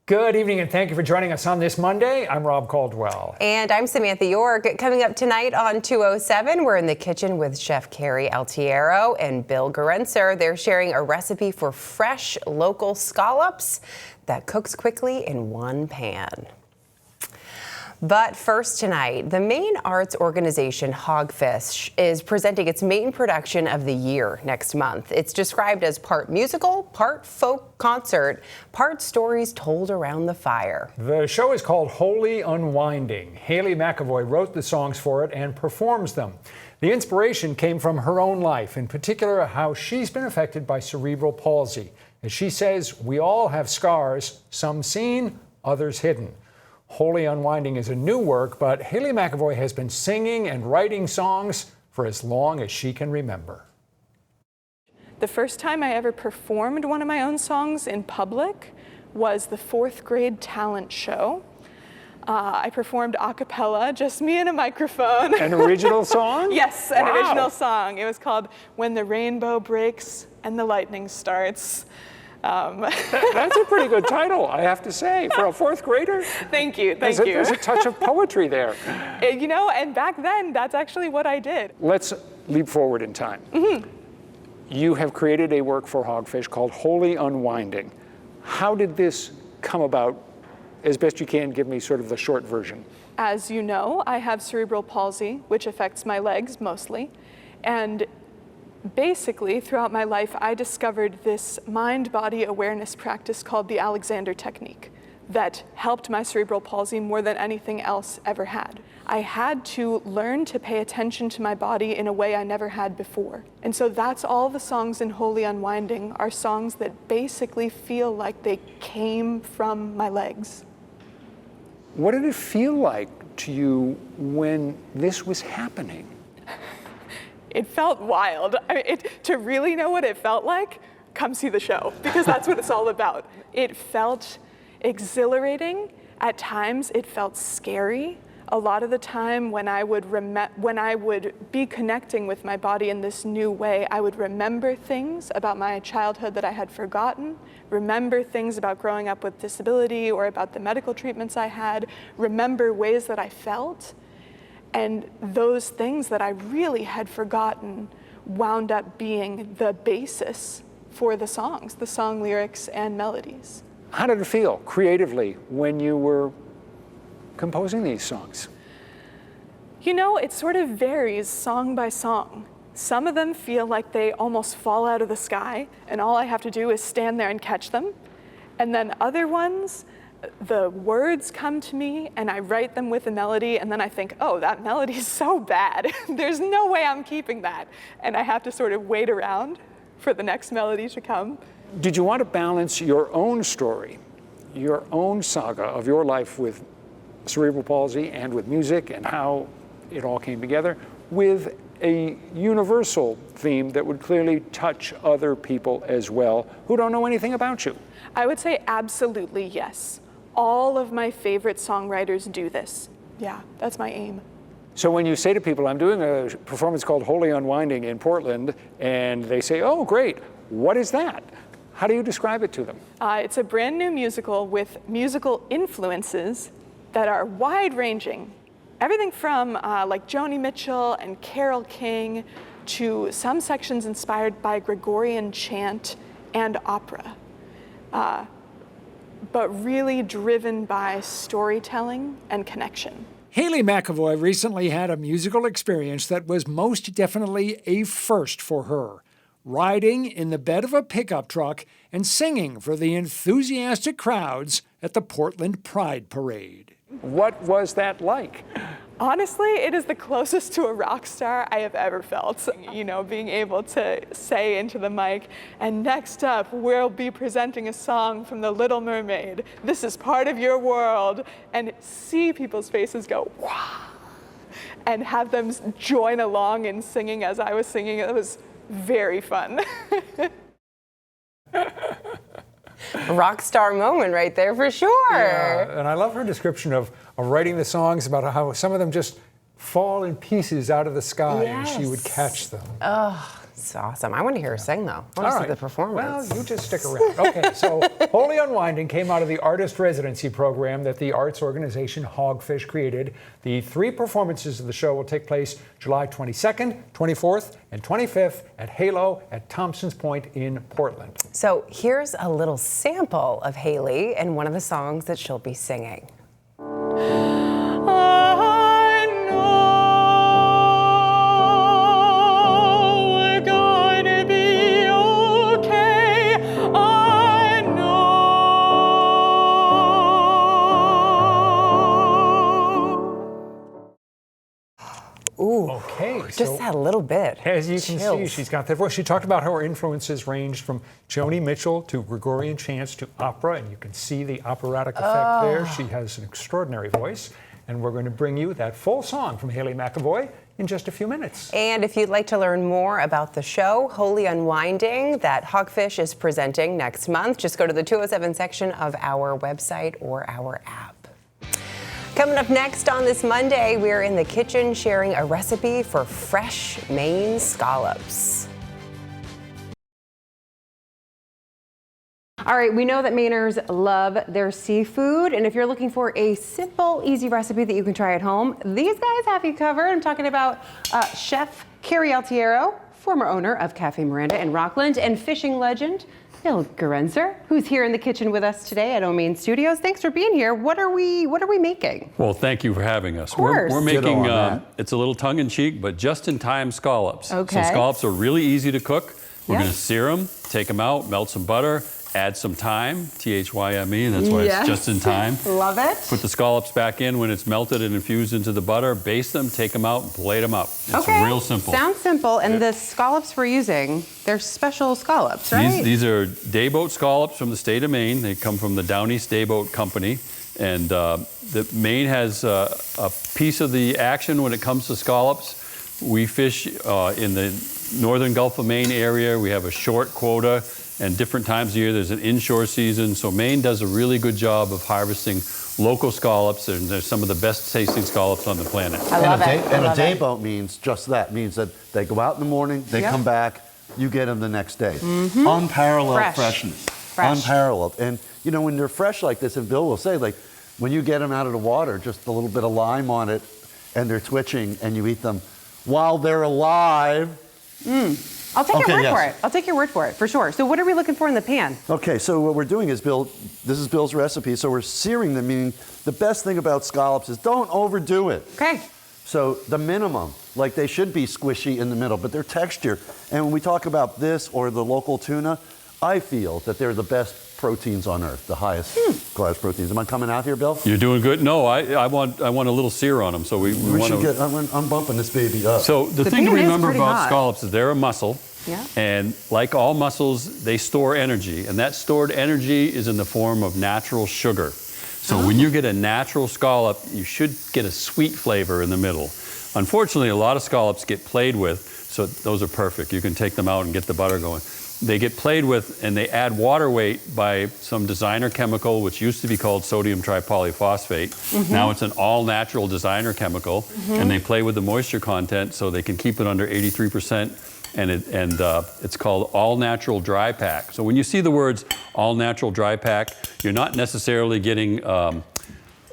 Good evening and thank you for joining us on this Monday. I'm Rob Caldwell. And I'm Samantha York. Coming up tonight on 207, we're in the kitchen with Chef Kerry Altiero and Bill Gerencer. They're sharing a recipe for fresh local scallops that cooks quickly in one pan. But first tonight, the Maine arts organization Hogfish is presenting its main production of the year next month. It's described as part musical, part folk concert, part stories told around the fire. The show is called Holy Unwinding. Hailey McAvoy wrote the songs for it and performs them. The inspiration came from her own life, in particular how she's been affected by cerebral palsy. As she says, we all have scars, some seen, others hidden. Holy Unwinding is a new work, but Hailey McAvoy has been singing and writing songs for as long as she can remember. The first time I ever performed one of my own songs in public was the 4th grade talent show. I performed a cappella, just me and a microphone. An original song? Yes, an original song. It was called When the Rainbow Breaks and the Lightning Starts. That's a pretty good title, I have to say, for a 4th grader. Thank you. There's a touch of poetry there. You know, and back then, that's actually what I did. Let's leap forward in time. You have created a work for Hogfish called Holy Unwinding. How did this come about? As best you can, give me sort of the short version. As you know, I have cerebral palsy, which affects my legs mostly. And basically, throughout my life, I discovered this mind-body awareness practice called the Alexander Technique that helped my cerebral palsy more than anything else ever had. I had to learn to pay attention to my body in a way I never had before. And so that's all the songs in Holy Unwinding are songs that basically feel like they came from my legs. What did it feel like to you when this was happening? It felt wild. To really know what it felt like, come see the show, because that's what it's all about. It felt exhilarating. At times, it felt scary. A lot of the time, when I would be connecting with my body in this new way, I would remember things about my childhood that I had forgotten, remember things about growing up with disability or about the medical treatments I had, remember ways that I felt. And those things that I really had forgotten wound up being the basis for the songs, the song lyrics and melodies. How did it feel creatively when you were composing these songs? You know, it sort of varies song by song. Some of them feel like they almost fall out of the sky, and all I have to do is stand there and catch them. And then other ones, the words come to me and I write them with a melody, and then I think, oh, that melody is so bad. There's no way I'm keeping that. And I have to sort of wait around for the next melody to come. Did you want to balance your own story, your own saga of your life with cerebral palsy and with music and how it all came together, with a universal theme that would clearly touch other people as well who don't know anything about you? I would say absolutely yes. All of my favorite songwriters do this. Yeah, that's my aim. So when you say to people, I'm doing a performance called Holy Unwinding in Portland, and they say, oh, great, what is that? How do you describe it to them? It's a brand new musical with musical influences that are wide-ranging. Everything from like Joni Mitchell and Carole King to some sections inspired by Gregorian chant and opera. But really driven by storytelling and connection. Hailey McAvoy recently had a musical experience that was most definitely a first for her. Riding in the bed of a pickup truck and singing for the enthusiastic crowds at the Portland Pride Parade. What was that like? Honestly, it is the closest to a rock star I have ever felt. You know, being able to say into the mic, and next up, we'll be presenting a song from The Little Mermaid. This is part of your world. And see people's faces go, wow, and have them join along in singing as I was singing. It was very fun. Rock star moment right there for sure. Yeah, and I love her description of writing the songs about how some of them just fall in pieces out of the sky and she would Yes. catch them. It's awesome. I want to hear her sing, though. I want to see the performance. Well, you just stick around. Okay, so Holy Unwinding came out of the artist residency program that the arts organization Hogfish created. The 3 performances of the show will take place July 22nd, 24th, and 25th at Halo at Thompson's Point in Portland. So here's a little sample of Hailey and one of the songs that she'll be singing. I know we're gonna be okay. I know. Ooh, Okay, just that little bit. as you can see, Chills. she's got that voice. She talked about how her influences ranged from Joni Mitchell to Gregorian chants to opera, and you can see the operatic effect there. She has an extraordinary voice, and we're going to bring you that full song from Hailey McAvoy in just a few minutes. And if you'd like to learn more about the show, Holy Unwinding, that Hogfish is presenting next month, just go to the 207 section of our website or our app. Coming up next on this Monday, we're in the kitchen sharing a recipe for fresh Maine scallops. All right, we know that Mainers love their seafood, and if you're looking for a simple, easy recipe that you can try at home, these guys have you covered. I'm talking about Chef Kerry Altiero, former owner of Cafe Miranda in Rockland, and fishing legend Bill Gerencer, who's here in the kitchen with us today at O'Main Studios. Thanks for being here. What are we making? Well, thank you for having us. course. We're Ditto making, on that. it's a little tongue-in-cheek, but just-in-time scallops. Okay. So scallops are really easy to cook. We're Yep. going to sear them, take them out, melt some butter, add some thyme, Thyme, that's why Yes. it's just in time. Love it. Put the scallops back in when it's melted and infused into the butter, baste them, take them out, and plate them up. It's Okay. real simple. Sounds simple. And the scallops we're using, they're special scallops, right? These are dayboat scallops from the state of Maine. They come from the Down East Dayboat Company. And Maine has a piece of the action when it comes to scallops. We fish in the northern Gulf of Maine area. We have a short quota, and different times of year there's an inshore season. So Maine does a really good job of harvesting local scallops, and they're some of the best tasting scallops on the planet. I love it. And I a love day it. boat means just that. Means that they go out in the morning, they Yep. come back, you get them the next day. Unparalleled Fresh. freshness. Fresh. Unparalleled. And you know, when they're fresh like this, and Bill will say, like, when you get them out of the water, just a little bit of lime on it, and they're twitching, and you eat them while they're alive. I'll take Okay, your word yes. for it. I'll take your word for it, for sure. So what are we looking for in the pan? Okay, so what we're doing is, Bill, this is Bill's recipe, so we're searing them, meaning the best thing about scallops is don't overdo it. Okay. So the minimum, like they should be squishy in the middle, but their texture. And when we talk about this or the local tuna, I feel that they're the best proteins on earth, the highest class proteins. Am I coming out here, Bill? You're doing good. No, I want a little sear on them, so we We want should to. get, I'm bumping this baby up. So the The thing to pan is remember pretty about hot. scallops is they're a mussel. Yeah. And like all mussels, they store energy. And that stored energy is in the form of natural sugar. So when you get a natural scallop, you should get a sweet flavor in the middle. Unfortunately, a lot of scallops get played with, so those are perfect. You can take them out and get the butter going. They get played with and they add water weight by some designer chemical, which used to be called sodium tripolyphosphate. Now it's an all-natural designer chemical, and they play with the moisture content so they can keep it under 83%. And it's called all-natural dry pack. So when you see the words all-natural dry pack, you're not necessarily getting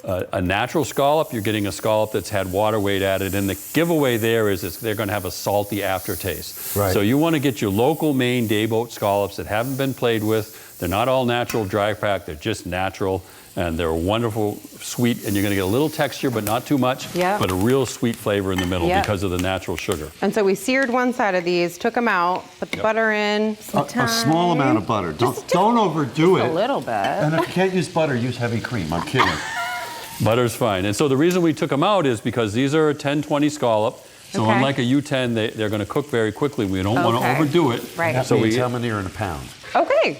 a natural scallop, you're getting a scallop that's had water weight added. And the giveaway there is they're going to have a salty aftertaste. Right. So you want to get your local Maine dayboat scallops that haven't been played with. They're not all natural dry pack, they're just natural. And they're wonderful, sweet, and you're going to get a little texture, but not too much. Yep. But a real sweet flavor in the middle Yep. because of the natural sugar. And so we seared one side of these, took them out, put the butter in, some a small thyme. amount of butter. Just Don't overdo it. a little bit. And if you can't use butter, use heavy cream. I'm kidding. Butter's fine. And so the reason we took them out is because these are a 10-20 scallop. So Okay. unlike a U10, they're going to cook very quickly. We don't want to Okay. overdo it. Right. That So means how many are in a pound? Okay.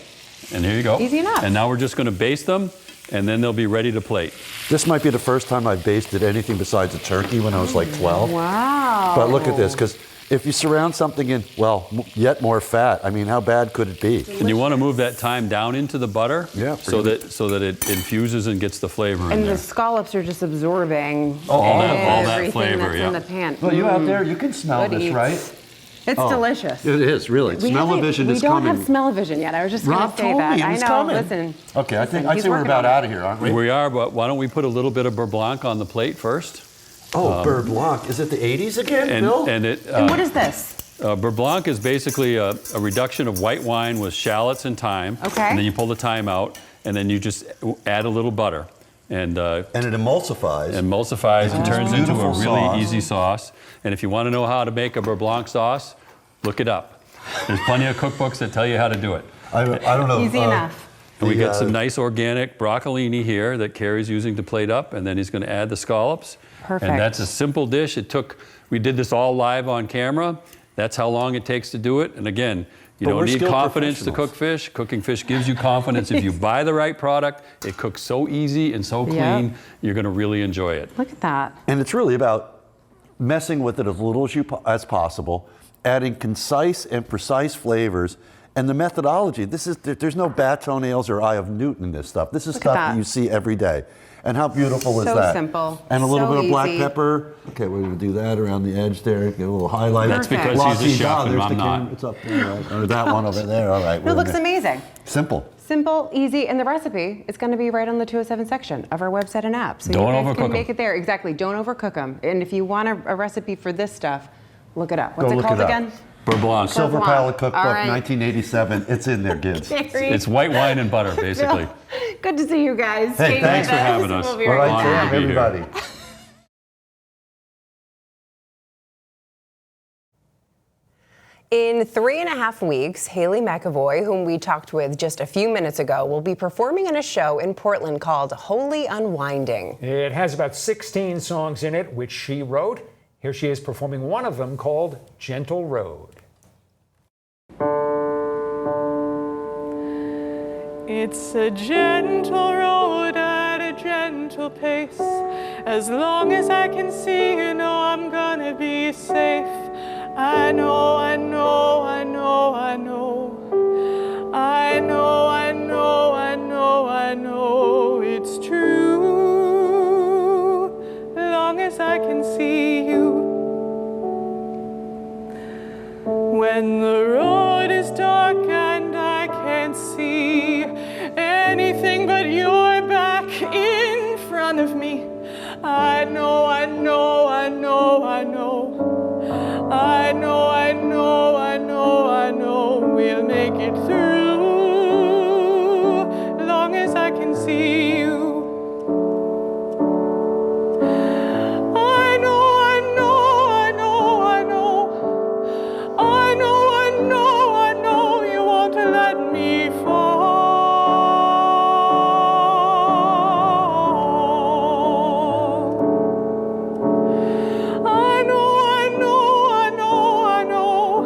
And here you go. Easy enough. And now we're just going to baste them, and then they'll be ready to plate. This might be the first time I basted anything besides a turkey when I was like 12. Wow. But look at this, because if you surround something in, well, yet more fat, I mean, how bad could it be? And you want to move that thyme down into the butter so that it infuses and gets the flavor in And there. the scallops are just absorbing all that everything flavor, that's in the pan. Well, you out there, you can smell Good this, eats. right? It's delicious. It is, really. Smell-o-vision is coming. We don't have smell-o-vision yet. I was just going Rob to say told that. me it I was know. coming. Listen. Okay, I'd he's say we're working about on it. out of here, aren't we? We are, but why don't we put a little bit of beurre blanc on the plate first? Oh, beurre blanc. Is it the 80s again, Bill? And what is this? beurre blanc is basically a reduction of white wine with shallots and thyme. Okay. And then you pull the thyme out, and then you just add a little butter. And it emulsifies. And turns into a beautiful really sauce. easy sauce. And if you want to know how to make a beurre blanc sauce, look it up. There's plenty of cookbooks that tell you how to do it. I don't know. Easy enough. And we got some nice organic broccolini here that Kerry's using to plate up, and then he's going to add the scallops. Perfect. And that's a simple dish. We did this all live on camera. That's how long it takes to do it. And again, you don't need confidence to cook fish. Cooking fish gives you confidence. If you buy the right product, it cooks so easy and so clean, you're going to really enjoy it. Look at that. And it's really about messing with it as little as possible, adding concise and precise flavors, and the methodology. There's no bat toenails or eye of Newton in this stuff. This is stuff that you see every day. And how beautiful is that? So simple. And a little So bit of black easy. pepper. Okay, we're going to do that around the edge there. Get a little highlight. That's because he's a chef and I'm not. It's up there, right? Or that one over there. All right. It looks amazing. Simple. Simple, easy, and the recipe is going to be right on the 207 section of our website and app. So Don't you guys overcook can 'em. make it there. Exactly. Don't overcook them. And if you want a recipe for this stuff, look it up. What's Go it look called it up. again? Beurre blanc. Silver Blanc. Palette Cookbook, All right. 1987. It's in there, kids. It's white wine and butter, basically. Good to see you guys. Hey, Stay thanks with for having us. We'll be All right right, back. Honored to be here. everybody. In 3.5 weeks, Hailey McAvoy, whom we talked with just a few minutes ago, will be performing in a show in Portland called Holy Unwinding. It has about 16 songs in it, which she wrote. Here she is performing one of them called Gentle Road. It's a gentle road at a gentle pace. As long as I can see, you know I'm gonna be safe. I know, I know, I know, I know. I know, I know, I know, I know it's true. Long as I can see you. When the road is dark and I can't see anything but your back in front of me, I know, I know, I know, I know. I know, I know, I know, I know we'll make it through. Long as I can see you. I know, I know, I know, I know. I know, I know, I know you won't let me fall. I know, I know, I know, I know.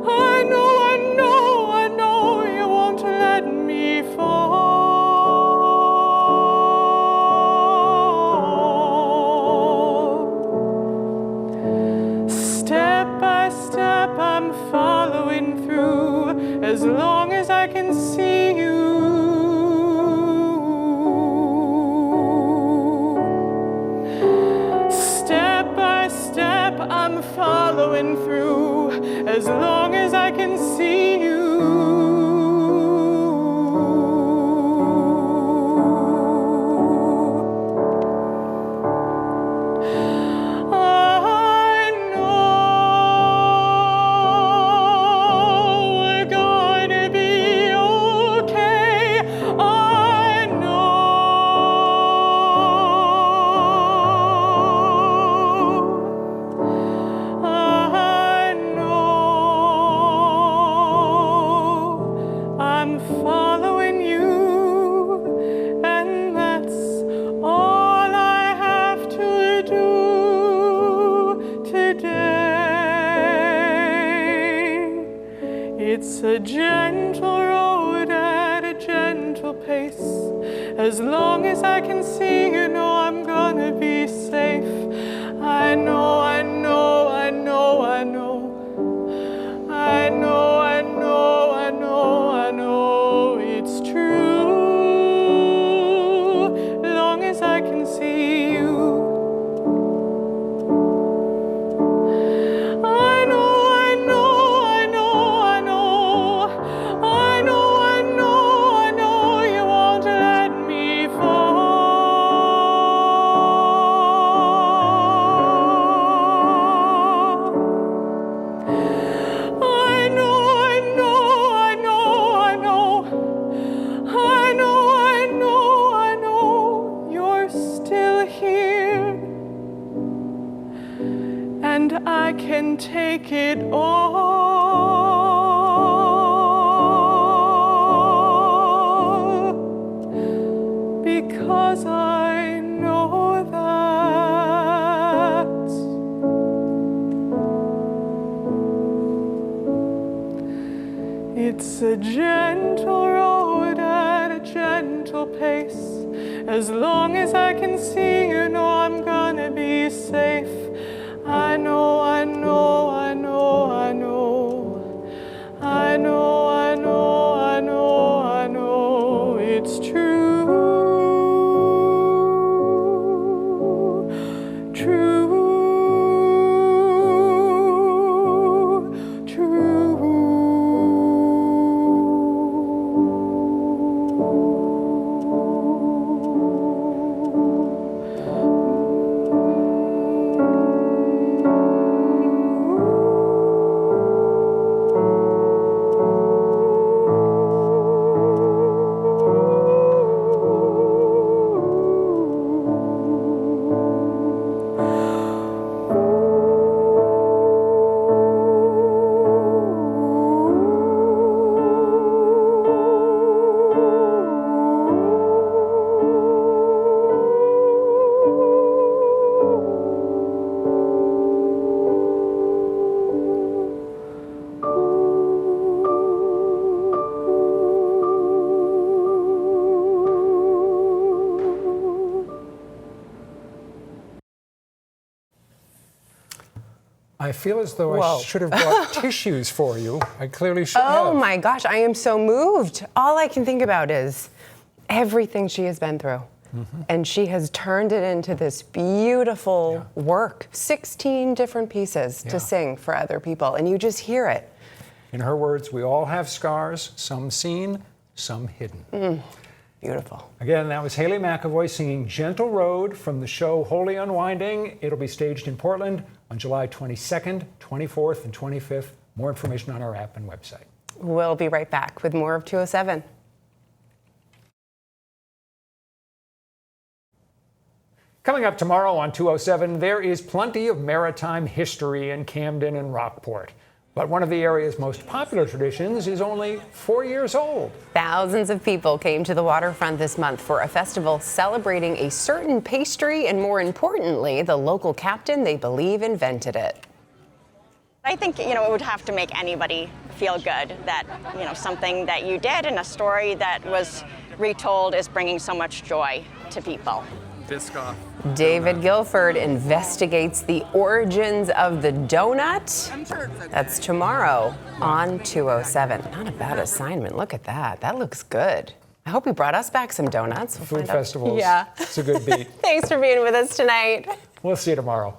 I know, I know, I know you won't let me fall. Step by step I'm following through, as long as I can see you. Step by step I'm following through, as long as I can see you. I know we're gonna be okay. I know I'm following you, and that's all I have to do today. It's a gentle road at a gentle pace. As long as I can see, you know I'm gonna be safe. I know, I know, I know, I know. It's a gentle road at a gentle pace. As long as I can see, you know I'm gonna be safe. I know, I know, I know, I know. I know, I know, I know, I know. It's true. True. I feel as though Whoa. I should have brought tissues for you. I clearly should have. Oh my gosh, I am so moved. All I can think about is everything she has been through. And she has turned it into this beautiful work, 16 different pieces to sing for other people, and you just hear it. In her words, we all have scars, some seen, some hidden. Beautiful. Again, that was Hailey McAvoy singing Gentle Road from the show Holy Unwinding. It'll be staged in Portland on July 22nd, 24th, and 25th. More information on our app and website. We'll be right back with more of 207. Coming up tomorrow on 207, there is plenty of maritime history in Camden and Rockport. But one of the area's most popular traditions is only 4 years old. Thousands of people came to the waterfront this month for a festival celebrating a certain pastry and, more importantly, the local captain they believe invented it. I think, it would have to make anybody feel good that, something that you did and a story that was retold is bringing so much joy to people. Biscoff. David Guilford investigates the origins of the donut. That's tomorrow on 207. Not a bad assignment. Look at that. That looks good. I hope he brought us back some donuts. We'll Food find out. festivals. Yeah. It's a good beat. Thanks for being with us tonight. We'll see you tomorrow.